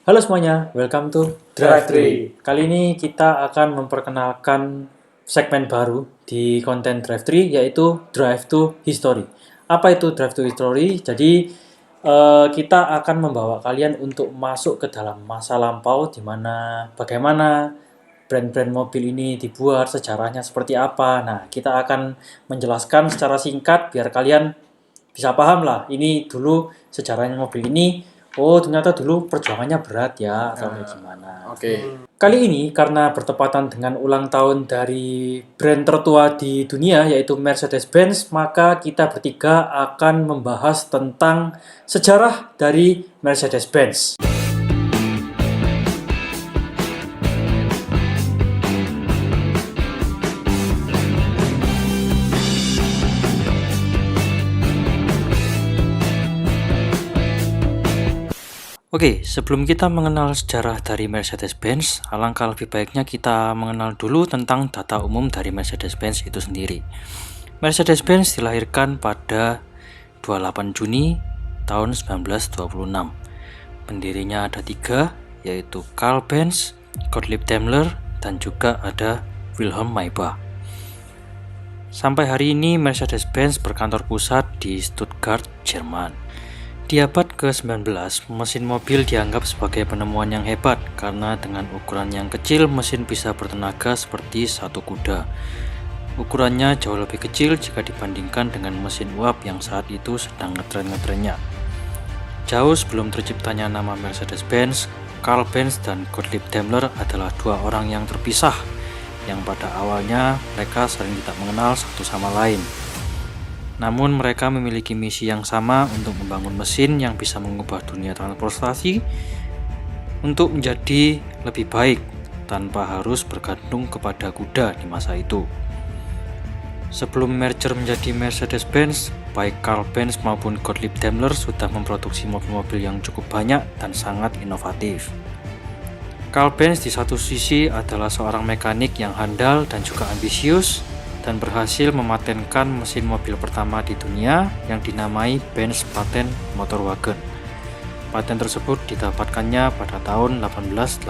Halo semuanya, welcome to Drive 3. Kali ini kita akan memperkenalkan segmen baru di konten Drive 3 yaitu Drive to History. Apa itu Drive to History? Jadi kita akan membawa kalian untuk masuk ke dalam masa lampau di mana bagaimana brand-brand mobil ini dibuat, sejarahnya seperti apa. Nah, kita akan menjelaskan secara singkat biar kalian bisa paham lah. Ini dulu sejarahnya mobil ini. Oh, ternyata dulu perjuangannya berat ya, atau kayak gimana. Kali ini karena bertepatan dengan ulang tahun dari brand tertua di dunia yaitu Mercedes-Benz, maka kita bertiga akan membahas tentang sejarah dari Mercedes-Benz. Oke, sebelum kita mengenal sejarah dari Mercedes-Benz, alangkah lebih baiknya kita mengenal dulu tentang data umum dari Mercedes-Benz itu sendiri. Mercedes-Benz dilahirkan pada 28 Juni tahun 1926. Pendirinya ada 3, yaitu Karl Benz, Gottlieb Daimler, dan juga ada Wilhelm Maybach. Sampai hari ini Mercedes-Benz berkantor pusat di Stuttgart, Jerman. Di abad ke-19, mesin mobil dianggap sebagai penemuan yang hebat karena dengan ukuran yang kecil, mesin bisa bertenaga seperti satu kuda. Ukurannya jauh lebih kecil jika dibandingkan dengan mesin uap yang saat itu sedang ngetren-ngetrennya. Jauh sebelum terciptanya nama Mercedes-Benz, Karl Benz dan Gottlieb Daimler adalah dua orang yang terpisah, yang pada awalnya mereka saling tidak mengenal satu sama lain. Namun mereka memiliki misi yang sama untuk membangun mesin yang bisa mengubah dunia transportasi untuk menjadi lebih baik tanpa harus bergantung kepada kuda di masa itu. Sebelum merger menjadi Mercedes-Benz, baik Karl Benz maupun Gottlieb Daimler sudah memproduksi mobil-mobil yang cukup banyak dan sangat inovatif. Karl Benz di satu sisi adalah seorang mekanik yang handal dan juga ambisius, dan berhasil mematenkan mesin mobil pertama di dunia yang dinamai Benz Patent Motorwagen. Paten tersebut didapatkannya pada tahun 1886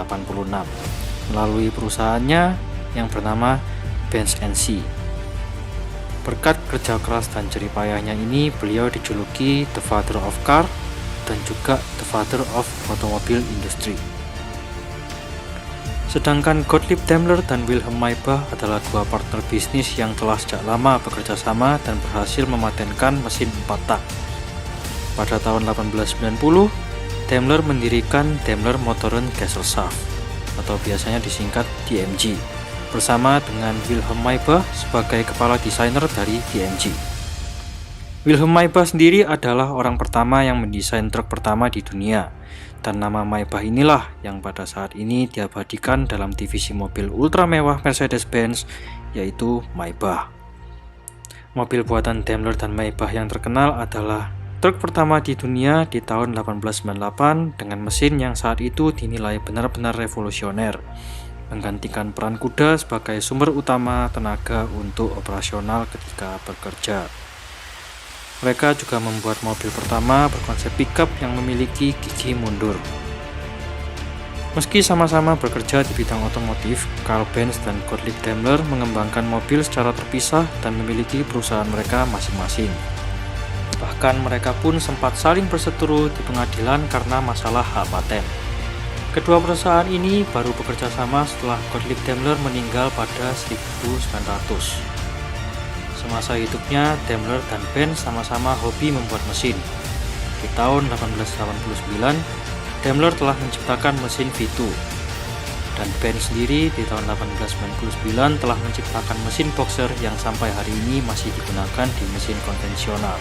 melalui perusahaannya yang bernama Benz NC. Berkat kerja keras dan jerih payahnya ini, beliau dijuluki The Father of Car dan juga The Father of Automobile Industry. Sedangkan Gottlieb Daimler dan Wilhelm Maybach adalah dua partner bisnis yang telah sejak lama bekerja sama dan berhasil mematenkan mesin 4 tak. Pada tahun 1890, Daimler mendirikan Daimler Motoren Gesellschaft atau biasanya disingkat DMG bersama dengan Wilhelm Maybach sebagai kepala desainer dari DMG. Wilhelm Maybach sendiri adalah orang pertama yang mendesain truk pertama di dunia. Dan nama Maybach inilah yang pada saat ini diabadikan dalam divisi mobil ultra mewah Mercedes-Benz, yaitu Maybach. Mobil buatan Daimler dan Maybach yang terkenal adalah truk pertama di dunia di tahun 1898 dengan mesin yang saat itu dinilai benar-benar revolusioner, menggantikan peran kuda sebagai sumber utama tenaga untuk operasional ketika bekerja. Mereka juga membuat mobil pertama berkonsep pickup yang memiliki gigi mundur. Meski sama-sama bekerja di bidang otomotif, Karl Benz dan Gottlieb Daimler mengembangkan mobil secara terpisah dan memiliki perusahaan mereka masing-masing. Bahkan mereka pun sempat saling berseteru di pengadilan karena masalah hak paten. Kedua perusahaan ini baru bekerja sama setelah Gottlieb Daimler meninggal pada 1900. Semasa hidupnya, Daimler dan Benz sama-sama hobi membuat mesin. Di tahun 1889, Daimler telah menciptakan mesin V2, dan Benz sendiri di tahun 1899 telah menciptakan mesin boxer yang sampai hari ini masih digunakan di mesin konvensional.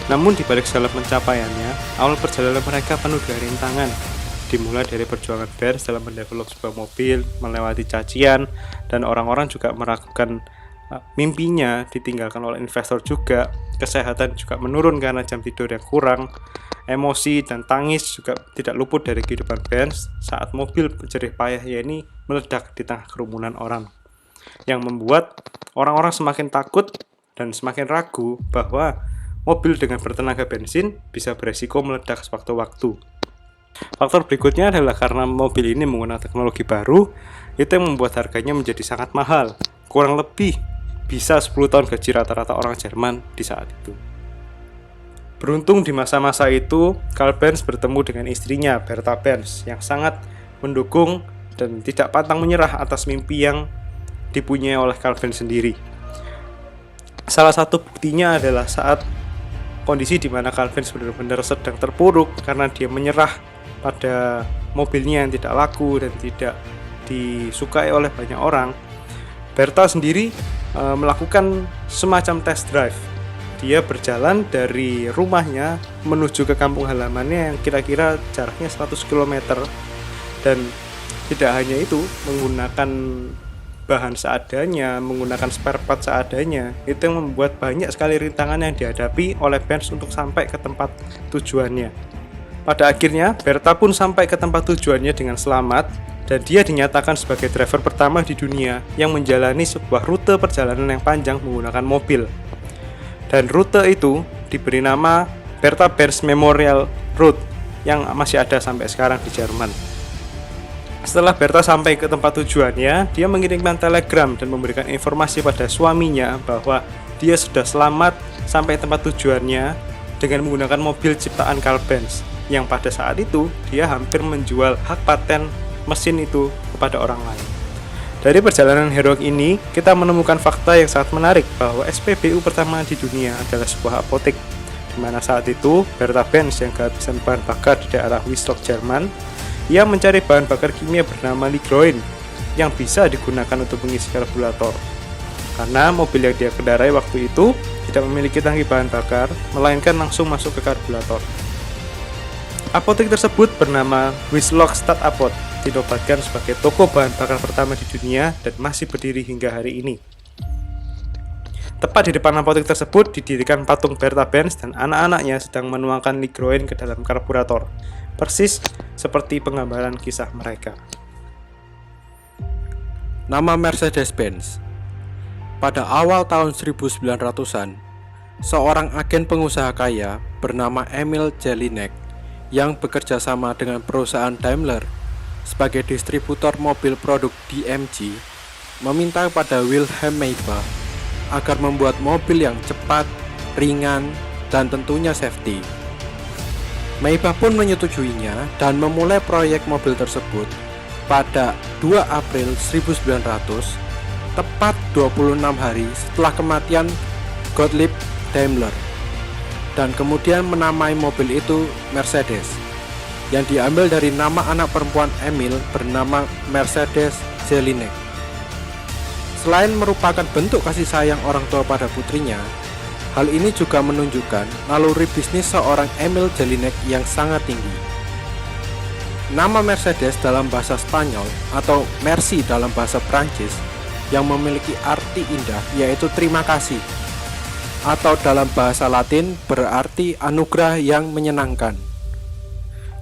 Namun di balik segala pencapaiannya, awal perjalanan mereka penuh dengan rintangan. Dimulai dari perjuangan Benz dalam mendevelop sebuah mobil, melewati cacian, dan orang-orang juga meragukan mimpinya, ditinggalkan oleh investor juga, kesehatan juga menurun karena jam tidur yang kurang, emosi dan tangis juga tidak luput dari kehidupan Benz saat mobil jerih payahnya ini meledak di tengah kerumunan orang, yang membuat orang-orang semakin takut dan semakin ragu bahwa mobil dengan bertenaga bensin bisa beresiko meledak sewaktu-waktu. Faktor berikutnya adalah karena mobil ini menggunakan teknologi baru, itu yang membuat harganya menjadi sangat mahal. Kurang lebih bisa 10 tahun gaji rata-rata orang Jerman di saat itu. Beruntung di masa-masa itu, Karl Benz bertemu dengan istrinya, Bertha Benz, yang sangat mendukung dan tidak pantang menyerah atas mimpi yang dipunyai oleh Karl Benz sendiri. Salah satu buktinya adalah saat kondisi di mana Karl Benz benar-benar sedang terpuruk karena dia menyerah pada mobilnya yang tidak laku dan tidak disukai oleh banyak orang. Bertha sendiri melakukan semacam test drive. Dia berjalan dari rumahnya menuju ke kampung halamannya yang kira-kira jaraknya 100 km, dan tidak hanya itu, menggunakan bahan seadanya, menggunakan spare part seadanya. Itu yang membuat banyak sekali rintangan yang dihadapi oleh Benz untuk sampai ke tempat tujuannya. Pada akhirnya, Bertha pun sampai ke tempat tujuannya dengan selamat, dan dia dinyatakan sebagai driver pertama di dunia yang menjalani sebuah rute perjalanan yang panjang menggunakan mobil. Dan rute itu diberi nama Bertha Benz Memorial Route yang masih ada sampai sekarang di Jerman. Setelah Bertha sampai ke tempat tujuannya, dia mengirimkan telegram dan memberikan informasi pada suaminya bahwa dia sudah selamat sampai tempat tujuannya dengan menggunakan mobil ciptaan Karl Benz, yang pada saat itu dia hampir menjual hak paten mesin itu kepada orang lain. Dari perjalanan heroik ini, kita menemukan fakta yang sangat menarik bahwa SPBU pertama di dunia adalah sebuah apotek, di mana saat itu Bertha Benz yang kehabisan bahan bakar di daerah Wiesloch, Jerman, ia mencari bahan bakar kimia bernama Ligroin yang bisa digunakan untuk mengisi karburator. Karena mobil yang dia kendarai waktu itu tidak memiliki tangki bahan bakar, melainkan langsung masuk ke karburator. Apotek tersebut bernama Wiesloch Stadtapot, dinobatkan sebagai toko bahan bakar pertama di dunia dan masih berdiri hingga hari ini. Tepat di depan apotek tersebut didirikan patung Bertha Benz dan anak-anaknya sedang menuangkan Ligroin ke dalam karburator, persis seperti penggambaran kisah mereka. Nama Mercedes-Benz. Pada awal tahun 1900-an, seorang agen pengusaha kaya bernama Emil Jelinek yang bekerja sama dengan perusahaan Daimler sebagai distributor mobil produk DMG meminta kepada Wilhelm Maybach agar membuat mobil yang cepat, ringan, dan tentunya safety. Maybach pun menyetujuinya dan memulai proyek mobil tersebut pada 2 April 1900, tepat 26 hari setelah kematian Gottlieb Daimler, dan kemudian menamai mobil itu Mercedes, yang diambil dari nama anak perempuan Emil bernama Mercedes Jelinek. Selain merupakan bentuk kasih sayang orang tua pada putrinya, hal ini juga menunjukkan naluri bisnis seorang Emil Jelinek yang sangat tinggi. Nama Mercedes dalam bahasa Spanyol atau Merci dalam bahasa Prancis yang memiliki arti indah yaitu terima kasih, atau dalam bahasa Latin berarti anugerah yang menyenangkan.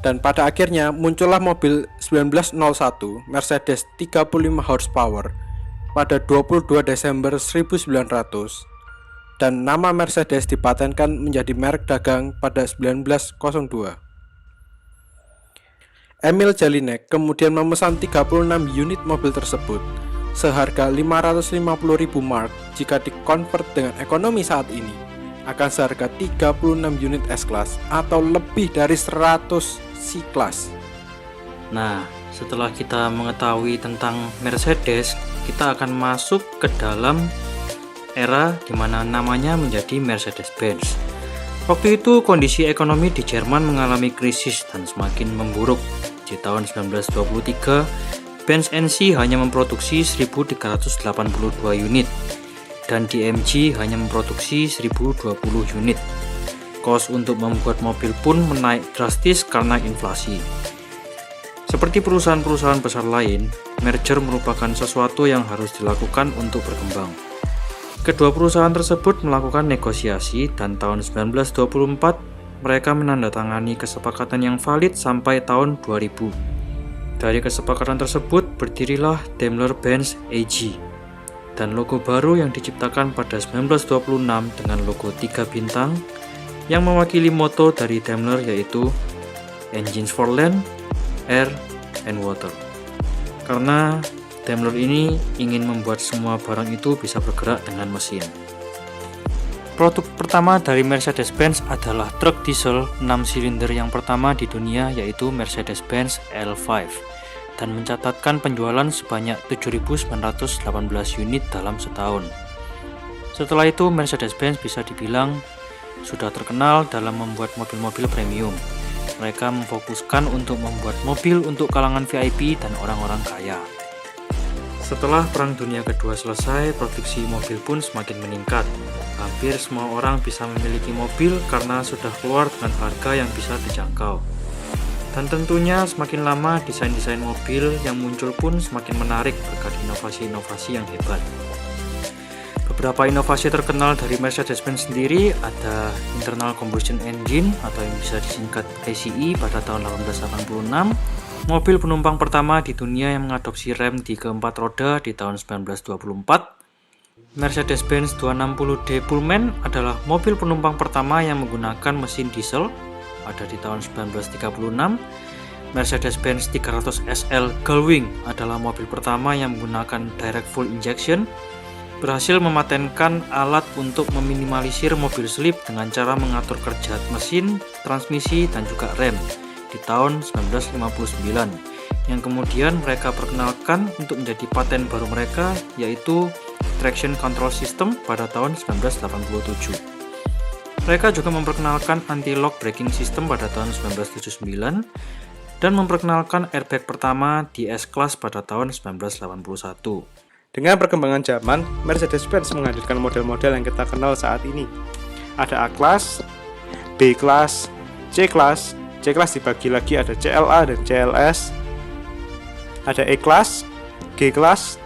Dan pada akhirnya muncullah mobil 1901 Mercedes 35 horsepower pada 22 Desember 1900, dan nama Mercedes dipatenkan menjadi merek dagang pada 1902. Emil Jelinek kemudian memesan 36 unit mobil tersebut seharga 550.000 mark. Jika dikonvert dengan ekonomi saat ini akan seharga 36 unit S-Class atau lebih dari 100 C-Class. Nah, setelah kita mengetahui tentang Mercedes, kita akan masuk ke dalam era di mana namanya menjadi Mercedes-Benz. Waktu itu kondisi ekonomi di Jerman mengalami krisis dan semakin memburuk. Di tahun 1923, Benz NC hanya memproduksi 1.382 unit dan DMG hanya memproduksi 1.020 unit. Kos untuk membuat mobil pun menaik drastis karena inflasi. Seperti perusahaan-perusahaan besar lain, merger merupakan sesuatu yang harus dilakukan untuk berkembang. Kedua perusahaan tersebut melakukan negosiasi dan tahun 1924 mereka menandatangani kesepakatan yang valid sampai tahun 2000. Dari kesepakatan tersebut berdirilah Daimler-Benz AG dan logo baru yang diciptakan pada 1926 dengan logo 3 bintang yang mewakili moto dari Daimler yaitu engines for land, air, and water. Karena Daimler ini ingin membuat semua barang itu bisa bergerak dengan mesin. Produk pertama dari Mercedes-Benz adalah truk diesel 6 silinder yang pertama di dunia, yaitu Mercedes-Benz L5, dan mencatatkan penjualan sebanyak 7.918 unit dalam setahun. Setelah itu, Mercedes-Benz bisa dibilang sudah terkenal dalam membuat mobil-mobil premium. Mereka memfokuskan untuk membuat mobil untuk kalangan VIP dan orang-orang kaya. Setelah Perang Dunia Kedua selesai, produksi mobil pun semakin meningkat. Hampir semua orang bisa memiliki mobil karena sudah keluar dengan harga yang bisa dijangkau. Dan tentunya semakin lama desain-desain mobil yang muncul pun semakin menarik berkat inovasi-inovasi yang hebat. Beberapa inovasi terkenal dari Mercedes-Benz sendiri ada internal combustion engine atau yang bisa disingkat ICE pada tahun 1886, mobil penumpang pertama di dunia yang mengadopsi rem di keempat roda di tahun 1924. Mercedes-Benz 260D Pullman adalah mobil penumpang pertama yang menggunakan mesin diesel pada di tahun 1936. Mercedes-Benz 300 SL Gullwing adalah mobil pertama yang menggunakan direct fuel injection, berhasil mematenkan alat untuk meminimalisir mobil slip dengan cara mengatur kerja mesin, transmisi, dan juga rem di tahun 1959, yang kemudian mereka perkenalkan untuk menjadi paten baru mereka, yaitu Traction Control System pada tahun 1987. Mereka juga memperkenalkan anti-lock braking system pada tahun 1979 dan memperkenalkan airbag pertama di S-Class pada tahun 1981. Dengan perkembangan zaman, Mercedes-Benz menghadirkan model-model yang kita kenal saat ini. Ada A-Class, B-Class, C-Class. C-Class dibagi lagi ada CLA dan CLS. Ada E-Class, G-Class.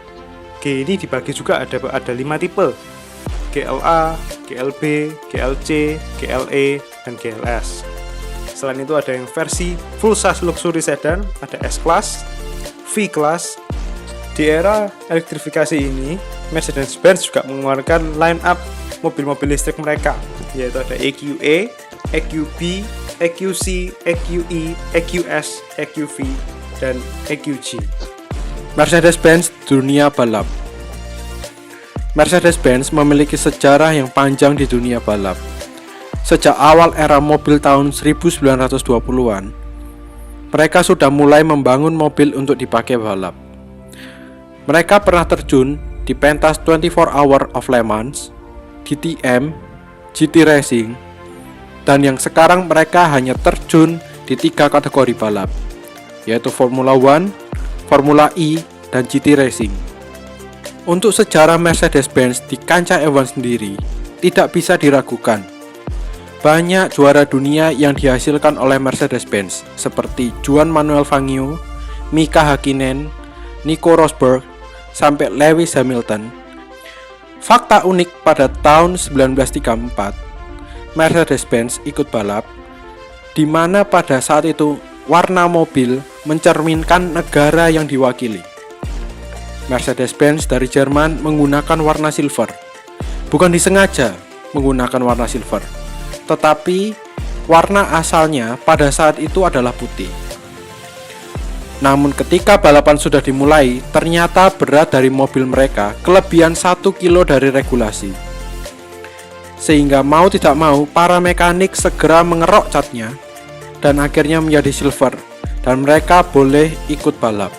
G ini dibagi juga ada 5 tipe. GLA, GLB, GLC, GLE, dan GLS. Selain itu ada yang versi full size luxury sedan, ada S-Class, V-Class. Di era elektrifikasi ini, Mercedes-Benz juga mengeluarkan line up mobil-mobil listrik mereka, yaitu ada EQA, EQB, EQC, EQE, EQS, EQV, dan EQG. Mercedes-Benz dunia balap. Mercedes-Benz memiliki sejarah yang panjang di dunia balap. Sejak awal era mobil tahun 1920-an, mereka sudah mulai membangun mobil untuk dipakai balap. Mereka pernah terjun di pentas 24 Hour of Le Mans, DTM, GT Racing, dan yang sekarang mereka hanya terjun di 3 kategori balap, yaitu Formula One, Formula E, dan GT Racing. Untuk sejarah Mercedes-Benz di kancah F1 sendiri tidak bisa diragukan. Banyak juara dunia yang dihasilkan oleh Mercedes-Benz seperti Juan Manuel Fangio, Mika Hakkinen, Nico Rosberg, sampai Lewis Hamilton. Fakta unik pada tahun 1934, Mercedes-Benz ikut balap, di mana pada saat itu warna mobil mencerminkan negara yang diwakili. Mercedes-Benz dari Jerman menggunakan warna silver. Bukan disengaja menggunakan warna silver, tetapi warna asalnya pada saat itu adalah putih. Namun ketika balapan sudah dimulai, ternyata berat dari mobil mereka kelebihan 1 kilo dari regulasi. Sehingga mau tidak mau, para mekanik segera mengerok catnya dan akhirnya menjadi silver, dan mereka boleh ikut balap.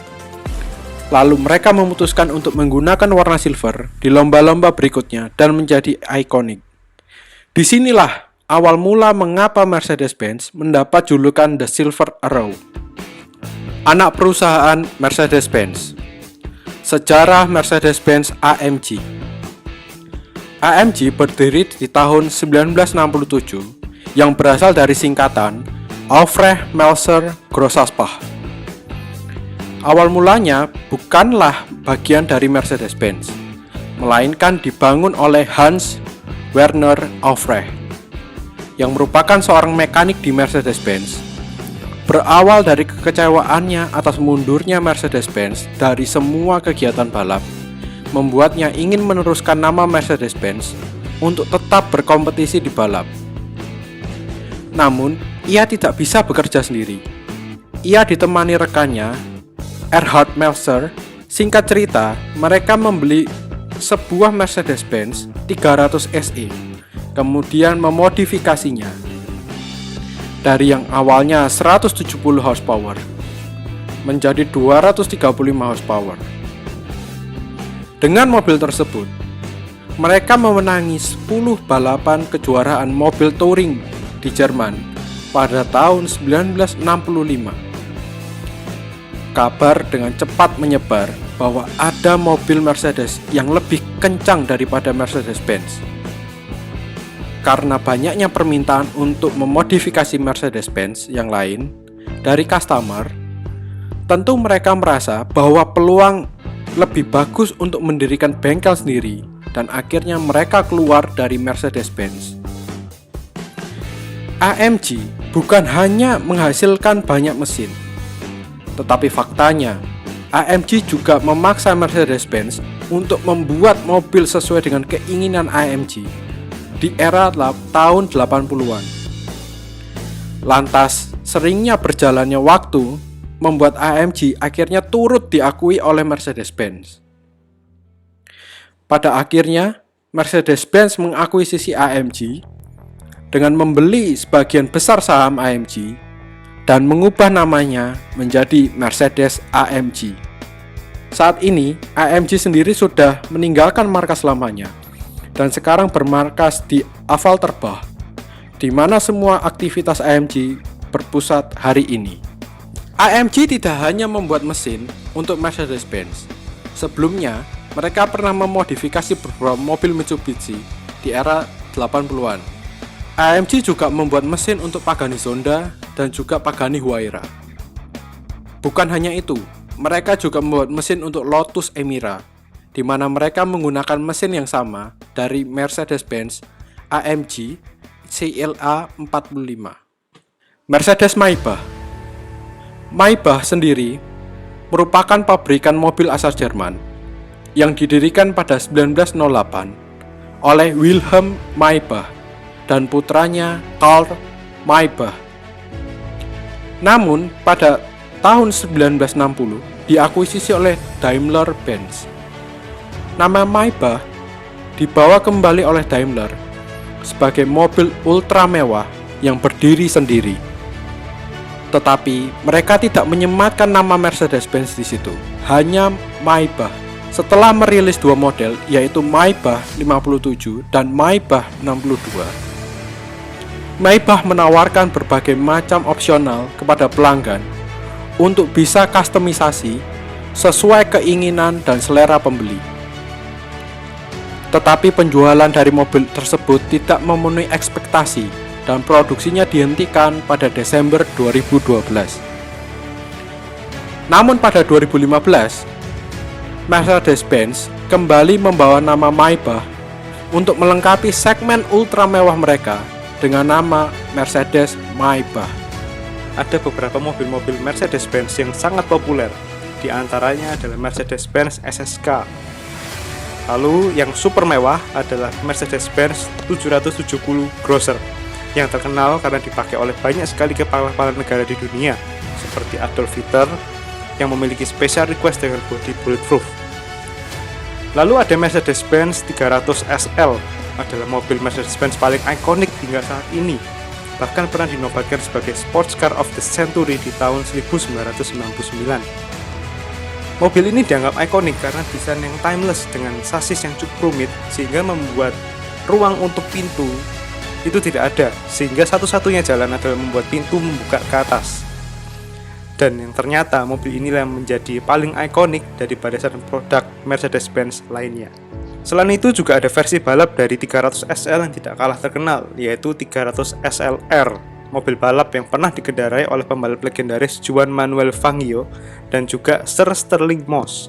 Lalu mereka memutuskan untuk menggunakan warna silver di lomba-lomba berikutnya dan menjadi ikonik. Disinilah awal mula mengapa Mercedes-Benz mendapat julukan The Silver Arrow. Anak perusahaan Mercedes-Benz. Sejarah Mercedes-Benz AMG. AMG berdiri di tahun 1967 yang berasal dari singkatan Aufrecht Melzer Grossaspach. Awal mulanya bukanlah bagian dari Mercedes-Benz, melainkan dibangun oleh Hans Werner Aufrecht, yang merupakan seorang mekanik di Mercedes-Benz. Berawal dari kekecewaannya atas mundurnya Mercedes-Benz dari semua kegiatan balap, membuatnya ingin meneruskan nama Mercedes-Benz untuk tetap berkompetisi di balap. Namun, ia tidak bisa bekerja sendiri. ia ditemani rekannya, Erhard Meltzer. Singkat cerita, mereka membeli sebuah Mercedes-Benz 300 SE, kemudian memodifikasinya dari yang awalnya 170 horsepower menjadi 235 horsepower. Dengan mobil tersebut, mereka memenangi 10 balapan kejuaraan mobil touring di Jerman pada tahun 1965. Kabar dengan cepat menyebar bahwa ada mobil Mercedes yang lebih kencang daripada Mercedes-Benz. Karena banyaknya permintaan untuk memodifikasi Mercedes-Benz yang lain dari customer, tentu mereka merasa bahwa peluang lebih bagus untuk mendirikan bengkel sendiri, dan akhirnya mereka keluar dari Mercedes-Benz. AMG bukan hanya menghasilkan banyak mesin, tetapi faktanya AMG juga memaksa Mercedes-Benz untuk membuat mobil sesuai dengan keinginan AMG di era tahun 80-an. Lantas, seringnya berjalannya waktu membuat AMG akhirnya turut diakui oleh Mercedes-Benz. Pada akhirnya, Mercedes-Benz mengakuisisi AMG dengan membeli sebagian besar saham AMG dan mengubah namanya menjadi Mercedes AMG. Saat ini, AMG sendiri sudah meninggalkan markas lamanya dan sekarang bermarkas di Affalterbach, di mana semua aktivitas AMG berpusat hari ini. AMG tidak hanya membuat mesin untuk Mercedes-Benz. Sebelumnya, mereka pernah memodifikasi beberapa mobil Mitsubishi di era 80-an. AMG juga membuat mesin untuk Pagani Zonda dan juga Pagani Huayra. Bukan hanya itu, mereka juga membuat mesin untuk Lotus Emira, di mana mereka menggunakan mesin yang sama dari Mercedes-Benz AMG CLA 45. Mercedes-Maybach sendiri merupakan pabrikan mobil asal Jerman yang didirikan pada 1908 oleh Wilhelm Maybach dan putranya Karl Maybach. Namun pada tahun 1960 diakuisisi oleh Daimler-Benz. Nama Maybach dibawa kembali oleh Daimler sebagai mobil ultra mewah yang berdiri sendiri. Tetapi mereka tidak menyematkan nama Mercedes-Benz di situ, hanya Maybach. Setelah merilis dua model, yaitu Maybach 57 dan Maybach 62, Maybach menawarkan berbagai macam opsional kepada pelanggan untuk bisa kustomisasi sesuai keinginan dan selera pembeli. Tetapi penjualan dari mobil tersebut tidak memenuhi ekspektasi dan produksinya dihentikan pada Desember 2012. Namun pada 2015, Mercedes-Benz kembali membawa nama Maybach untuk melengkapi segmen ultra mewah mereka dengan nama Mercedes Maybach. Ada beberapa mobil-mobil Mercedes-Benz yang sangat populer, di antaranya adalah Mercedes-Benz SSK. Lalu yang super mewah adalah Mercedes-Benz 770 Grosser, yang terkenal karena dipakai oleh banyak sekali kepala-kepala negara di dunia, seperti Adolf Hitler, yang memiliki special request dengan bodi bulletproof. Lalu ada Mercedes-Benz 300 SL, adalah mobil Mercedes-Benz paling ikonik hingga saat ini, bahkan pernah dinobatkan sebagai Sports Car of the Century di tahun 1999. Mobil ini dianggap ikonik karena desain yang timeless dengan sasis yang cukup rumit sehingga membuat ruang untuk pintu itu tidak ada, sehingga satu-satunya jalan adalah membuat pintu membuka ke atas. Dan yang ternyata mobil inilah yang menjadi paling ikonik dari barisan produk Mercedes-Benz lainnya. Selain itu juga ada versi balap dari 300 SL yang tidak kalah terkenal, yaitu 300 SLR, mobil balap yang pernah dikendarai oleh pembalap legendaris Juan Manuel Fangio dan juga Sir Stirling Moss.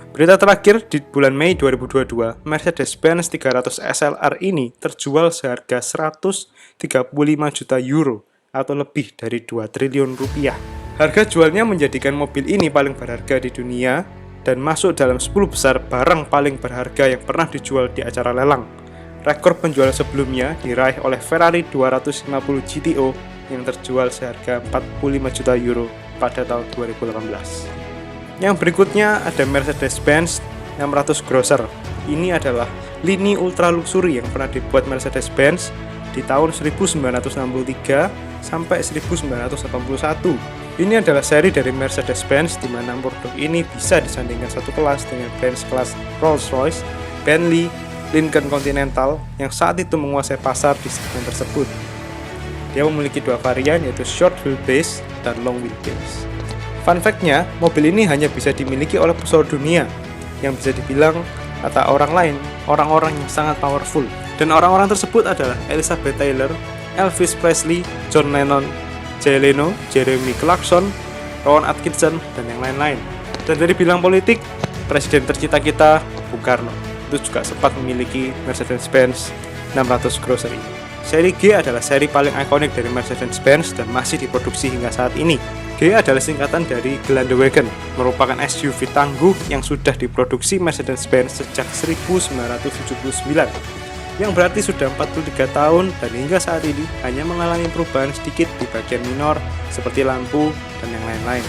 Berita terakhir di bulan Mei 2022, Mercedes-Benz 300 SLR ini terjual seharga 135 juta euro atau lebih dari 2 triliun rupiah. Harga jualnya menjadikan mobil ini paling berharga di dunia dan masuk dalam 10 besar barang paling berharga yang pernah dijual di acara lelang. Rekor penjualan sebelumnya diraih oleh Ferrari 250 GTO yang terjual seharga 45 juta euro pada tahun 2018. Yang berikutnya ada Mercedes-Benz 600 Grosser. Ini adalah lini ultra luxury yang pernah dibuat Mercedes-Benz di tahun 1963 sampai 1981. Ini adalah seri dari Mercedes-Benz di mana produk ini bisa disandingkan satu kelas dengan brand kelas Rolls-Royce, Bentley, Lincoln Continental yang saat itu menguasai pasar di segmen tersebut. Dia memiliki dua varian yaitu short wheelbase dan long wheelbase. Fun fact-nya, mobil ini hanya bisa dimiliki oleh pesohor dunia yang bisa dibilang kata orang lain, orang-orang yang sangat powerful. Dan orang-orang tersebut adalah Elizabeth Taylor, Elvis Presley, John Lennon, Jay Leno, Jeremy Clarkson, Rowan Atkinson, dan yang lain-lain. Dan dari bidang politik, presiden tercinta kita, Bung Karno, itu juga sempat memiliki Mercedes-Benz 600 Grosser. Seri G adalah seri paling ikonik dari Mercedes-Benz dan masih diproduksi hingga saat ini. G adalah singkatan dari Geländewagen, merupakan SUV tangguh yang sudah diproduksi Mercedes-Benz sejak 1979, yang berarti sudah 43 tahun dan hingga saat ini hanya mengalami perubahan sedikit di bagian minor seperti lampu dan yang lain-lain.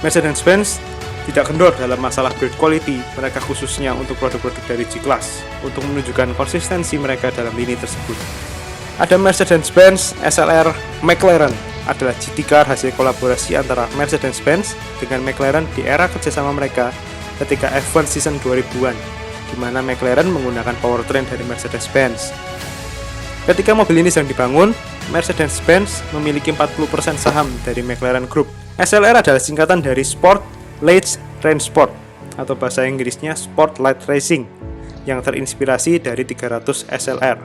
Mercedes-Benz tidak kendor dalam masalah build quality mereka khususnya untuk produk-produk dari G-Class untuk menunjukkan konsistensi mereka dalam lini tersebut. Ada Mercedes-Benz SLR McLaren adalah GT car hasil kolaborasi antara Mercedes-Benz dengan McLaren di era kerjasama mereka ketika F1 season 2000-an, di mana McLaren menggunakan powertrain dari Mercedes-Benz. Ketika mobil ini sedang dibangun, Mercedes-Benz memiliki 40% saham dari McLaren Group. SLR adalah singkatan dari Sport Light Transport atau bahasa Inggrisnya Sport Light Racing yang terinspirasi dari 300 SLR.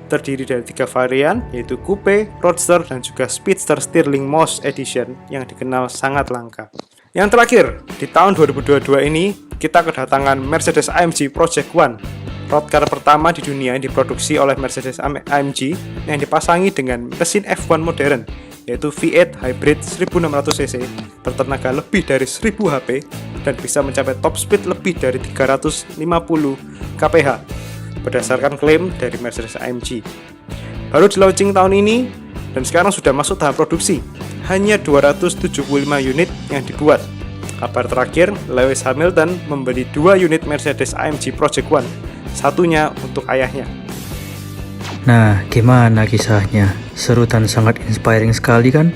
Terdiri dari 3 varian yaitu Coupe, Roadster, dan juga Speedster Stirling Moss Edition yang dikenal sangat langka. Yang terakhir, di tahun 2022 ini kita kedatangan Mercedes AMG Project One, road car pertama di dunia yang diproduksi oleh Mercedes AMG yang dipasangi dengan mesin F1 modern yaitu V8 Hybrid 1600cc bertenaga lebih dari 1000 HP dan bisa mencapai top speed lebih dari 350 kph berdasarkan klaim dari Mercedes AMG. Baru di launching tahun ini dan sekarang sudah masuk tahap produksi. Hanya 275 unit yang dibuat. Kabar terakhir, Lewis Hamilton membeli 2 unit Mercedes AMG Project One, satunya untuk ayahnya. Nah, gimana kisahnya? Seru dan sangat inspiring sekali kan?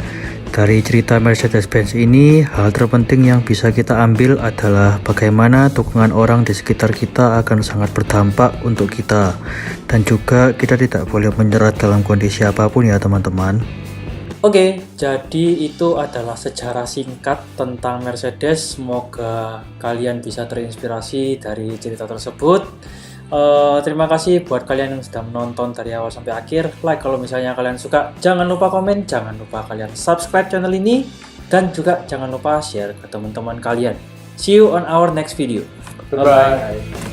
Dari cerita Mercedes-Benz ini, hal terpenting yang bisa kita ambil adalah bagaimana dukungan orang di sekitar kita akan sangat berdampak untuk kita. Dan juga kita tidak boleh menyerah dalam kondisi apapun ya teman-teman. Oke, jadi itu adalah sejarah singkat tentang Mercedes. Semoga kalian bisa terinspirasi dari cerita tersebut. Terima kasih buat kalian yang sudah menonton dari awal sampai akhir. Like kalau misalnya kalian suka, jangan lupa komen, jangan lupa kalian subscribe channel ini, dan juga jangan lupa share ke teman-teman kalian. See you on our next video. Bye bye.